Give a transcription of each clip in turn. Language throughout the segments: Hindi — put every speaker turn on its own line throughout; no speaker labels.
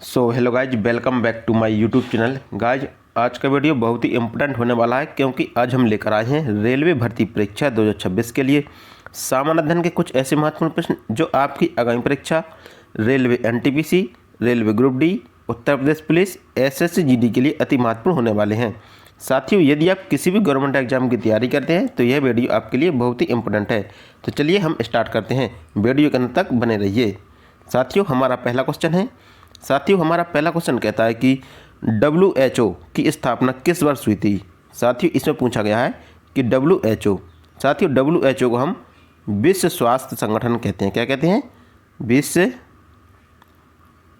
So hello guys, welcome back to my YouTube channel. Guys, आज का वीडियो बहुत ही इंपॉर्टेंट होने वाला है क्योंकि आज हम लेकर आए हैं रेलवे भर्ती परीक्षा 2026 के लिए सामान्य अध्ययन के कुछ ऐसे महत्वपूर्ण प्रश्न जो आपकी आगामी परीक्षा railway NTPC, railway group D, Uttar Pradesh police, SSC GD के लिए अति महत्वपूर्ण होने वाले हैं। साथियों, यदि आप किसी भी गवर्नमेंट एग्जाम की तैयारी करते हैं तो यह वीडियो आपके लिए बहुत ही इंपॉर्टेंट है। तो चलिए हम स्टार्ट करते हैं, वीडियो के अंत तक बने रहिए। साथियों, हमारा पहला क्वेश्चन कहता है कि WHO की स्थापना किस वर्ष हुई थी। साथियों, इसमें पूछा गया है कि WHO को हम विश्व स्वास्थ्य संगठन कहते हैं। क्या कहते हैं? विश्व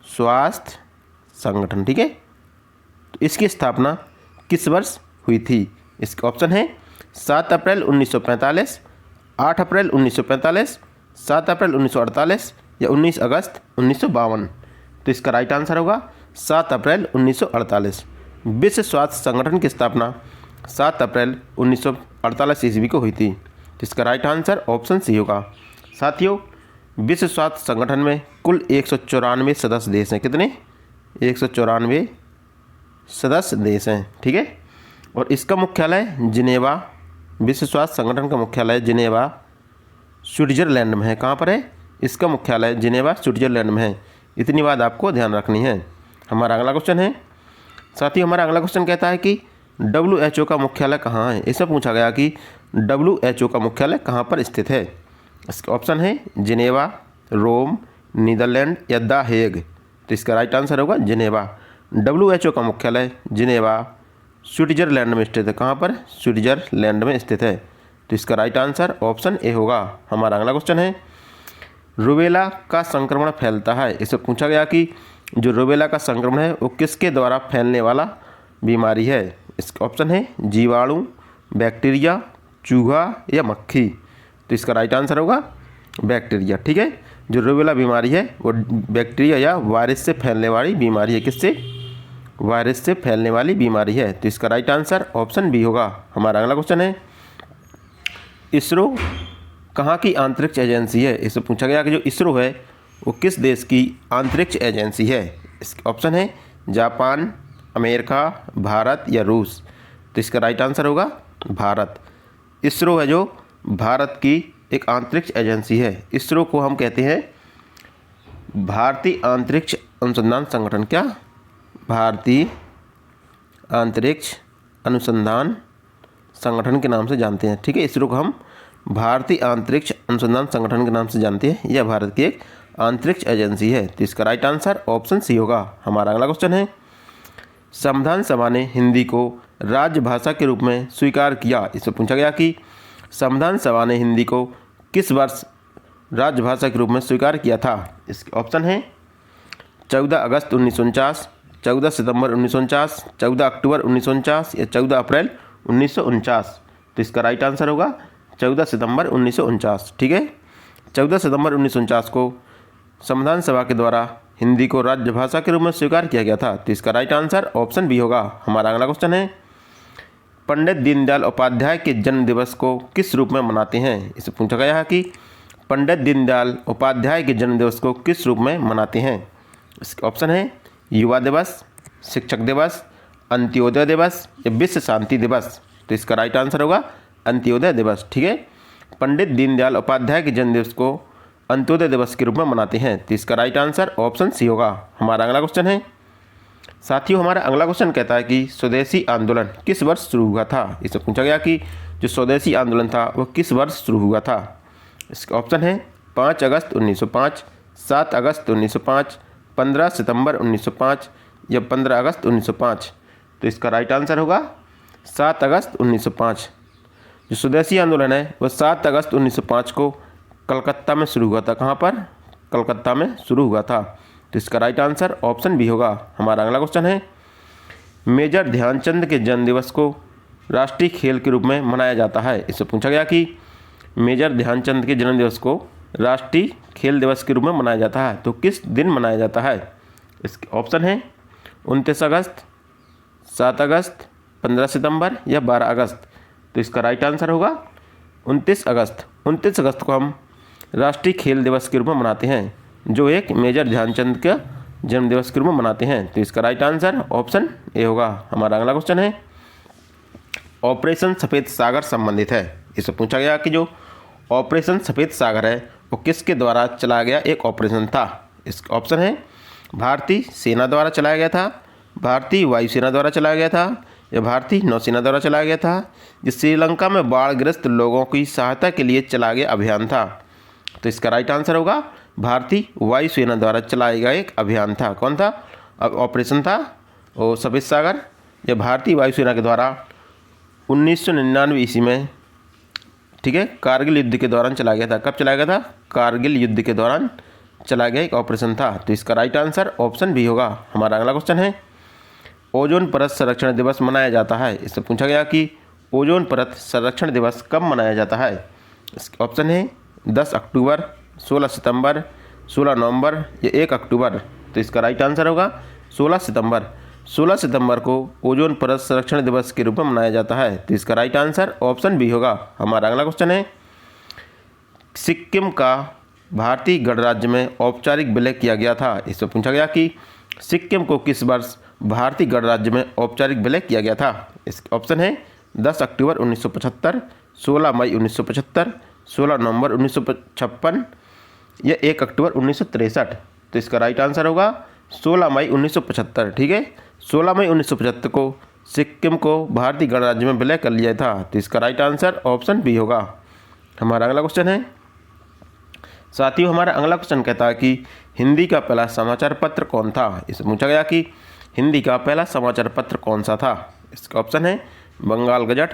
स्वास्थ्य संगठन। ठीक है, तो इसकी स्थापना किस वर्ष हुई थी? इसका ऑप्शन है 7 अप्रैल 1945, 8 अप्रैल 1945, 7 अप्रैल 1948 या 19 अगस्त 1952। तो इसका राइट आंसर होगा 7 अप्रैल 1948। विश्व स्वास्थ्य संगठन की स्थापना 7 अप्रैल 1948 ईस्वी को हुई थी। तो इसका राइट आंसर ऑप्शन सी होगा। साथियों, विश्व स्वास्थ्य संगठन में कुल 194 सदस्य देश हैं। कितने? 194 सदस्य देश हैं। ठीक है, और इसका मुख्यालय जिनेवा, विश्व स्वास्थ्य संगठन का मुख्यालय जिनेवा स्विट्जरलैंड में है। कहाँ पर है? इसका मुख्यालय जिनेवा स्विट्जरलैंड में है। इतनी बात आपको ध्यान रखनी है। हमारा अगला क्वेश्चन है, साथियों, हमारा अगला क्वेश्चन कहता है कि WHO का मुख्यालय कहाँ है। इसमें पूछा गया कि WHO का मुख्यालय कहाँ पर स्थित है। इसका ऑप्शन है जिनेवा, रोम, नीदरलैंड या द हेग। तो इसका राइट आंसर होगा जिनेवा। WHO का मुख्यालय जिनेवा स्विट्जरलैंड में स्थित है। कहाँ पर? स्विट्जरलैंड में स्थित है। तो इसका राइट आंसर ऑप्शन ए होगा। हमारा अगला क्वेश्चन है, रूबेला का संक्रमण फैलता है। इससे पूछा गया कि जो रूबेला का संक्रमण है वो किसके द्वारा फैलने वाला बीमारी है। इसका ऑप्शन है जीवाणु, बैक्टीरिया, चूहा या मक्खी। तो इसका राइट आंसर होगा बैक्टीरिया। ठीक है, जो रूबेला बीमारी है वो बैक्टीरिया या वायरस से फैलने वाली बीमारी है। किससे? वायरस से फैलने वाली बीमारी है। तो इसका राइट आंसर ऑप्शन बी होगा। हमारा अगला क्वेश्चन है, इसरो कहाँ की अंतरिक्ष एजेंसी है। इससे पूछा गया कि जो इसरो है वो किस देश की अंतरिक्ष एजेंसी है। इसका ऑप्शन है जापान, अमेरिका, भारत या रूस। तो इसका राइट आंसर होगा भारत। इसरो है जो भारत की एक अंतरिक्ष एजेंसी है। इसरो को हम कहते हैं भारतीय अंतरिक्ष अनुसंधान संगठन। क्या? भारतीय अंतरिक्ष अनुसंधान संगठन के नाम से जानते हैं। ठीक है, इसरो को हम भारतीय अंतरिक्ष अनुसंधान संगठन के नाम से जानते हैं। यह भारत की एक अंतरिक्ष एजेंसी है। तो इसका राइट आंसर ऑप्शन सी होगा। हमारा अगला क्वेश्चन है, संविधान सभा ने हिंदी को राजभाषा के रूप में स्वीकार किया। इससे पूछा गया कि संविधान सभा ने हिंदी को किस वर्ष राजभाषा के रूप में स्वीकार किया था। इसके ऑप्शन है 14 अगस्त 1949, 14 सितंबर 1949, 14 अक्टूबर 1949 या 14 अप्रैल 1949। तो इसका राइट आंसर होगा 14 सितंबर 1949। ठीक है, 14 सितंबर 1949 को संविधान सभा के द्वारा हिंदी को राजभाषा के रूप में स्वीकार किया गया था। तो इसका राइट आंसर ऑप्शन बी होगा। हमारा अगला क्वेश्चन है, पंडित दीनदयाल उपाध्याय के जन्म दिवस को किस रूप में मनाते हैं। इसे पूछा गया है कि पंडित दीनदयाल उपाध्याय के जन्म दिवस को किस रूप में मनाते हैं। इसका ऑप्शन है युवा दिवस, शिक्षक दिवस, अंत्योदय दिवस या विश्व शांति दिवस। तो इसका राइट आंसर होगा अंत्योदय दिवस। ठीक है, पंडित दीनदयाल उपाध्याय के जन्म दिवस को अंत्योदय दिवस के रूप में मनाते हैं। तो इसका राइट आंसर ऑप्शन सी होगा। हमारा अगला क्वेश्चन है, साथियों, हमारा अगला क्वेश्चन कहता है कि स्वदेशी आंदोलन किस वर्ष शुरू हुआ था। इससे पूछा गया कि जो स्वदेशी आंदोलन था वह किस वर्ष शुरू हुआ था। इसका ऑप्शन है 5 अगस्त 1905, 7 अगस्त 1905, 15 सितंबर 1905 या 15 अगस्त 1905। तो इसका राइट आंसर होगा 7 अगस्त 1905। जो स्वदेशी आंदोलन है वह 7 अगस्त 1905 को कलकत्ता में शुरू हुआ था। कहाँ पर? कलकत्ता में शुरू हुआ था। तो इसका राइट आंसर ऑप्शन बी होगा। हमारा अगला क्वेश्चन है, मेजर ध्यानचंद के जन्म दिवस को राष्ट्रीय खेल के रूप में मनाया जाता है। इससे पूछा गया कि मेजर ध्यानचंद के जन्म दिवस को राष्ट्रीय खेल दिवस के रूप में मनाया जाता है तो किस दिन मनाया जाता है। इसके ऑप्शन है 29 अगस्त, 7 अगस्त, 15 सितंबर या 12 अगस्त। तो इसका राइट आंसर होगा 29 अगस्त। 29 अगस्त को हम राष्ट्रीय खेल दिवस के रूप में मनाते हैं, जो एक मेजर ध्यानचंद का जन्म दिवस के रूप में मनाते हैं? तो इसका राइट आंसर ऑप्शन ए होगा। हमारा अगला क्वेश्चन है ऑपरेशन सफ़ेद सागर संबंधित है। इससे पूछा गया कि जो ऑपरेशन सफ़ेद सागर है वो किसके द्वारा चलाया गया एक ऑपरेशन था? इसका ऑप्शन है भारतीय सेना द्वारा चलाया गया था, भारतीय वायुसेना द्वारा चलाया गया था, या भारतीय नौसेना द्वारा चलाया गया था, जो श्रीलंका में बाढ़ग्रस्त लोगों की सहायता के लिए चलाया गया अभियान था। तो इसका राइट आंसर होगा भारतीय वायुसेना द्वारा चलाया गया एक अभियान था। कौन था ऑपरेशन था वो सफ़ेद सागर? यह भारतीय वायुसेना के द्वारा 1999 ईस्वी में, ठीक है, कारगिल युद्ध के दौरान चलाया गया था। कब चलाया गया था? कारगिल युद्ध के दौरान चलाया गया एक ऑपरेशन था। तो इसका राइट आंसर ऑप्शन बी होगा। हमारा अगला क्वेश्चन है ओजोन परत संरक्षण दिवस मनाया जाता है। इससे पूछा गया कि ओजोन परत संरक्षण दिवस कब मनाया जाता है? इसका ऑप्शन है 10 अक्टूबर, 16 सितंबर, 16 नवंबर या 1 अक्टूबर। तो इसका राइट आंसर होगा 16 सितंबर। 16 सितंबर को ओजोन परत संरक्षण दिवस के रूप में मनाया जाता है। तो इसका राइट आंसर ऑप्शन बी होगा। हमारा अगला क्वेश्चन है सिक्किम का भारतीय गणराज्य में औपचारिक विलय किया गया था। इससे पूछा गया कि सिक्किम को किस वर्ष भारतीय गणराज्य में औपचारिक विलय किया गया था? इसका ऑप्शन है 10 अक्टूबर 1975, 16 मई 1975, 16 नवंबर 1956 या 1 अक्टूबर 1963। तो इसका राइट आंसर होगा 16 मई 1975। ठीक है, 16 मई 1975 को सिक्किम को भारतीय गणराज्य में विलय कर लिया था। तो इसका राइट आंसर ऑप्शन बी होगा। हमारा अगला क्वेश्चन है साथियों, हमारा अगला क्वेश्चन कहता है कि हिंदी का पहला समाचार पत्र कौन था? इससे पूछा गया कि हिंदी का पहला समाचार पत्र कौन सा था? इसका ऑप्शन है बंगाल गजट,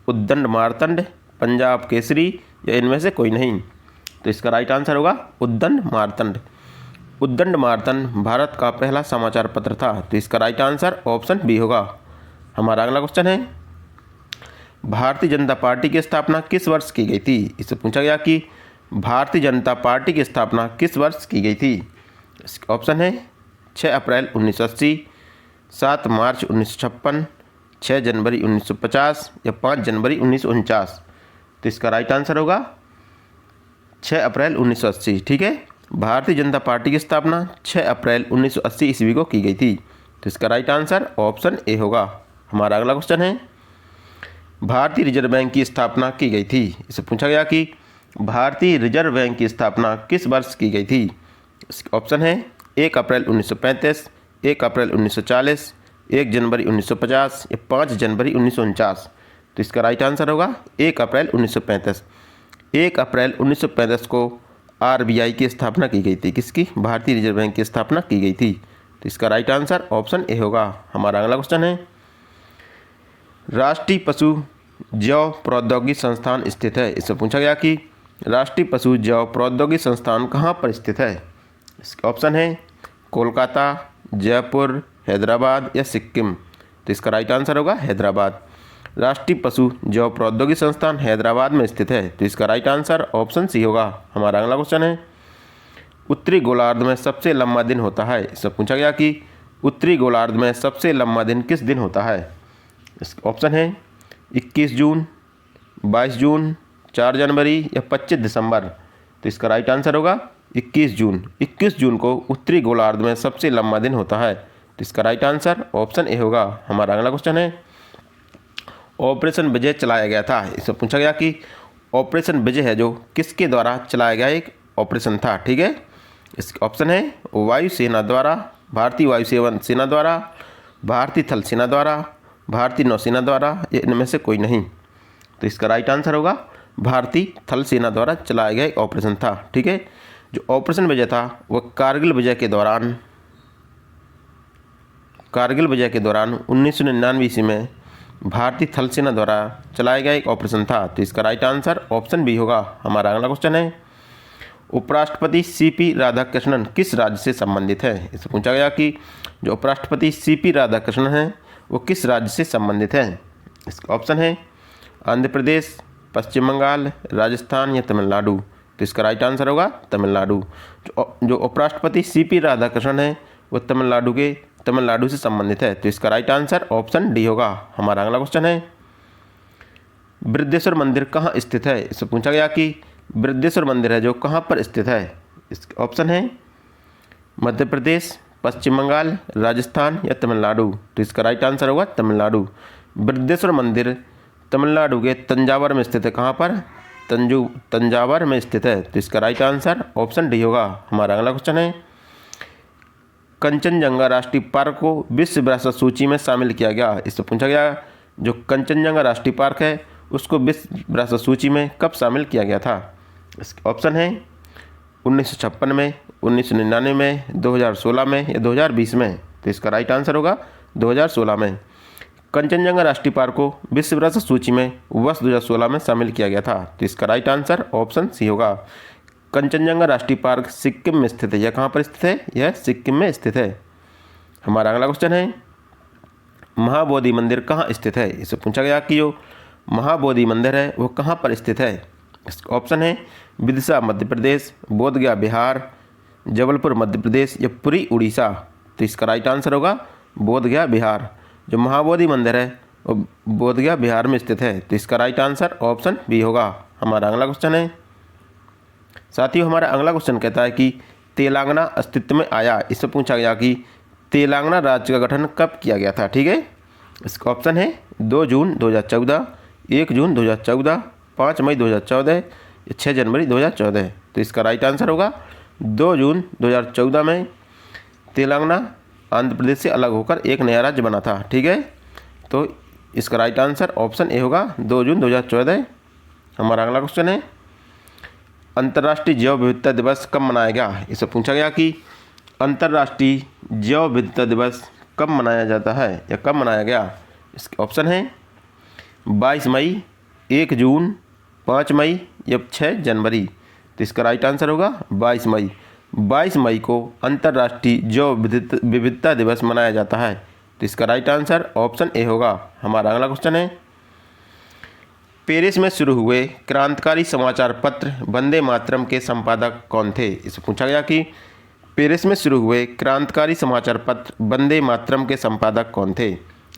उद्दंड मार्तंड, पंजाब केसरी या इनमें से कोई नहीं। तो इसका राइट आंसर होगा उद्दंड मार्तंड। उद्दंड मार्तंड भारत का पहला समाचार पत्र था। तो इसका राइट आंसर ऑप्शन बी होगा। हमारा अगला क्वेश्चन है भारतीय जनता पार्टी की स्थापना किस वर्ष की गई थी? इससे पूछा गया कि भारतीय जनता पार्टी की स्थापना किस वर्ष की गई थी? इसका ऑप्शन है 6 अप्रैल 1980, 7 मार्च 1956, 6 जनवरी 1950 या 5 जनवरी 1949। तो इसका राइट आंसर होगा 6 अप्रैल 1980। ठीक है, भारतीय जनता पार्टी की स्थापना 6 अप्रैल 1980 ईस्वी को की गई थी। तो इसका राइट आंसर ऑप्शन ए होगा। हमारा अगला क्वेश्चन है भारतीय रिजर्व बैंक की स्थापना की गई थी। इससे पूछा गया कि भारतीय रिजर्व बैंक की स्थापना किस वर्ष की गई थी? इसका ऑप्शन है 1 अप्रैल 1935, 1 अप्रैल 1940, 1 जनवरी 1950 या 5 जनवरी 1949। तो इसका राइट आंसर होगा 1 अप्रैल 1935। 1 अप्रैल 1935 को आरबीआई की स्थापना की गई थी। किसकी? भारतीय रिजर्व बैंक की स्थापना की गई थी। तो इसका राइट आंसर ऑप्शन ए होगा। हमारा अगला क्वेश्चन है राष्ट्रीय पशु जैव प्रौद्योगिकी संस्थान स्थित है। इससे पूछा गया कि राष्ट्रीय पशु जैव प्रौद्योगिकी संस्थान कहाँ पर स्थित है? इसका ऑप्शन है कोलकाता, जयपुर, हैदराबाद या सिक्किम। तो इसका राइट आंसर होगा हैदराबाद। राष्ट्रीय पशु जैव प्रौद्योगिकी संस्थान हैदराबाद में स्थित है। तो इसका राइट आंसर ऑप्शन सी होगा। हमारा अगला क्वेश्चन है उत्तरी गोलार्ध में सबसे लंबा दिन होता है। इससे पूछा गया कि उत्तरी गोलार्ध में सबसे लंबा दिन किस दिन होता है? इसका ऑप्शन है 21 जून, 22 जून, 4 जनवरी या 25 दिसंबर। तो इसका राइट आंसर होगा 21 जून। 21 जून को उत्तरी गोलार्ध में सबसे लंबा दिन होता है। तो इसका राइट आंसर ऑप्शन ए होगा। हमारा अगला क्वेश्चन है ऑपरेशन विजय चलाया गया था। इससे पूछा गया कि ऑपरेशन विजय है जो किसके द्वारा चलाया गया एक ऑपरेशन था। ठीक है, इसका ऑप्शन है वायुसेना द्वारा, भारतीय वायुसेना सेना द्वारा, भारतीय थल सेना द्वारा, भारतीय नौसेना द्वारा या इनमें से कोई नहीं। तो इसका राइट आंसर होगा भारतीय थल सेना द्वारा चलाया गया एक ऑपरेशन था। ठीक है, जो ऑपरेशन विजय था वह कारगिल विजय के दौरान 1999 ईस्वी में भारतीय थल सेना द्वारा चलाया गया एक ऑपरेशन था। तो इसका राइट आंसर ऑप्शन बी होगा। हमारा अगला क्वेश्चन है उपराष्ट्रपति सीपी राधाकृष्णन किस राज्य से संबंधित है? इससे पूछा गया कि जो उपराष्ट्रपति सीपी राधाकृष्णन हैं वो किस राज्य से संबंधित है? इसका ऑप्शन है आंध्र प्रदेश, पश्चिम बंगाल, राजस्थान या तमिलनाडु। तो इसका राइट आंसर होगा तमिलनाडु। जो उपराष्ट्रपति सीपी राधाकृष्णन है वो तमिलनाडु से संबंधित है। तो इसका राइट आंसर ऑप्शन डी होगा। हमारा अगला क्वेश्चन है बृहदेश्वर मंदिर कहाँ स्थित है? इससे पूछा गया कि बृहदेश्वर मंदिर है जो कहाँ पर स्थित है? इसका ऑप्शन है मध्य प्रदेश, पश्चिम बंगाल, राजस्थान या तमिलनाडु? तो इसका राइट आंसर होगा तमिलनाडु। बृहदेश्वर मंदिर तमिलनाडु के तंजावर में स्थित है। कहाँ पर? तंजावर में स्थित है। तो इसका राइट आंसर ऑप्शन डी होगा। हमारा अगला क्वेश्चन है, कंचनजंगा राष्ट्रीय पार्क को विश्व विरासत सूची में शामिल किया गया। इससे पूछा गया जो कंचनजंगा राष्ट्रीय पार्क है उसको विश्व विरासत सूची में कब शामिल किया गया था? इसके ऑप्शन है 1956 में, 1999 में, 2016 में या 2020 में? तो इसका राइट आंसर होगा 2016 में। कंचनजंगा राष्ट्रीय पार्क को विश्व विरासत सूची में वर्ष 2016 में शामिल किया गया था। तो इसका राइट आंसर ऑप्शन सी होगा। कंचनजंगा राष्ट्रीय पार्क सिक्किम में स्थित है। यह कहाँ पर स्थित है? यह सिक्किम में स्थित है। हमारा अगला क्वेश्चन है, महाबोधि मंदिर कहाँ स्थित है? इससे पूछा गया कि जो महाबोधि मंदिर है वो कहाँ पर स्थित है? इसका ऑप्शन है विदिशा मध्य प्रदेश, बोधगया बिहार, जबलपुर मध्य प्रदेश या पुरी उड़ीसा? तो इसका राइट आंसर होगा बोधगया बिहार। जो महाबोधि मंदिर है वो बोधगया बिहार में स्थित है। तो इसका राइट आंसर ऑप्शन बी होगा। हमारा अगला क्वेश्चन है, साथियों हमारा अगला क्वेश्चन कहता है कि तेलंगाना अस्तित्व में आया। इससे पूछा गया कि तेलंगाना राज्य का गठन कब किया गया था। ठीक है, इसका ऑप्शन है 2 जून 2014, 1 जून 2014, 5 मई 2014 या 6 जनवरी 2014? तो इसका राइट आंसर होगा 2 जून 2014 में तेलंगाना आंध्र प्रदेश से अलग होकर एक नया राज्य बना था। ठीक है, तो इसका राइट आंसर ऑप्शन ए होगा 2 जून 2014। हमारा अगला क्वेश्चन है, अंतर्राष्ट्रीय जैव विविधता दिवस कब मनाया गया? इससे पूछा गया कि अंतर्राष्ट्रीय जैव विविधता दिवस कब मनाया जाता है या कब मनाया गया? इसके ऑप्शन है 22 मई, 1 जून, 5 मई या 6 जनवरी? तो इसका राइट आंसर होगा 22 मई। 22 मई को अंतर्राष्ट्रीय जैव विविधता दिवस मनाया जाता है। तो इसका राइट आंसर ऑप्शन ए होगा। हमारा अगला क्वेश्चन है, पेरिस में शुरू हुए क्रांतिकारी समाचार पत्र वंदे मातरम के संपादक कौन थे? इससे पूछा गया कि पेरिस में शुरू हुए क्रांतिकारी समाचार पत्र वंदे मातरम के संपादक कौन थे?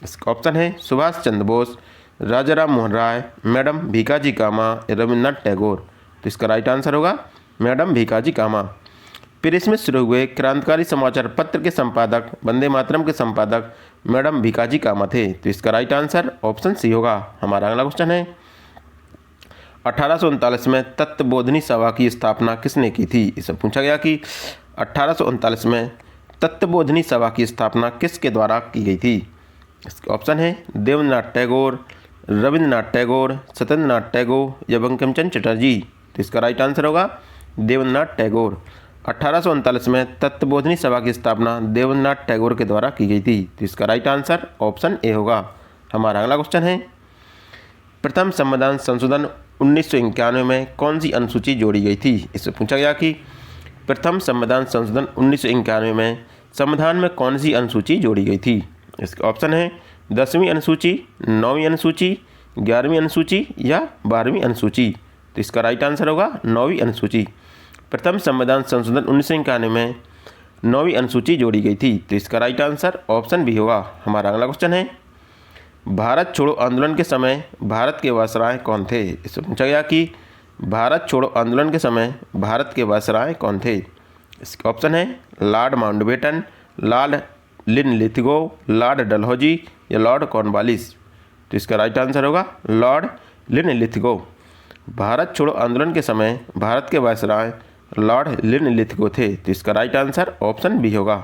इसका ऑप्शन है सुभाष चंद्र बोस, राजा राम मोहन राय, मैडम भीकाजी कामा, रविन्द्रनाथ टैगोर? तो इसका राइट आंसर होगा मैडम भीकाजी कामा। पेरिस में शुरू हुए क्रांतिकारी समाचार पत्र के संपादक वंदे मातरम के संपादक मैडम भीकाजी कामा थे। तो इसका राइट आंसर ऑप्शन सी होगा। हमारा अगला क्वेश्चन है, 1839 में तत्वबोधिनी सभा की स्थापना किसने की थी? इससे पूछा गया कि 1839 में तत्वबोधिनी सभा की स्थापना किसके द्वारा की गई थी? इसके ऑप्शन है देवेंद्रनाथ टैगोर, रविन्द्रनाथ टैगोर, सत्येंद्रनाथ टैगोर या बंकिम चंद्र चटर्जी? तो इसका राइट आंसर होगा देवेंद्रनाथ टैगोर। 1839 में तत्वबोधिनी सभा की स्थापना देवेंद्रनाथ टैगोर के द्वारा की गई थी। तो इसका राइट आंसर ऑप्शन ए होगा। हमारा अगला क्वेश्चन है, प्रथम संविधान संशोधन 1991 में कौन सी अनुसूची जोड़ी गई थी? इससे पूछा गया कि प्रथम संविधान संशोधन 1991 में संविधान में कौन सी अनुसूची जोड़ी गई थी? इसके ऑप्शन है 10वीं अनुसूची, 9वीं अनुसूची, 11वीं अनुसूची या 12वीं अनुसूची? तो इसका राइट आंसर होगा 9वीं अनुसूची। प्रथम संविधान संशोधन 1991 में 9वीं अनुसूची जोड़ी गई थी। तो इसका राइट आंसर ऑप्शन बी होगा। हमारा अगला क्वेश्चन है, भारत छोड़ो आंदोलन के समय भारत के वायसराय कौन थे? इससे पूछा गया कि भारत छोड़ो आंदोलन के समय भारत के वायसराय कौन थे? इसके ऑप्शन है Lord Mountbatten, Lord Linlithgow, Lord Dalhousie या लॉर्ड कॉर्नवालिस? तो इसका राइट आंसर होगा लॉर्ड लिनलिथगो। भारत छोड़ो आंदोलन के समय भारत के वायसराय लॉर्ड लिनलिथगो थे। तो इसका राइट आंसर ऑप्शन बी होगा।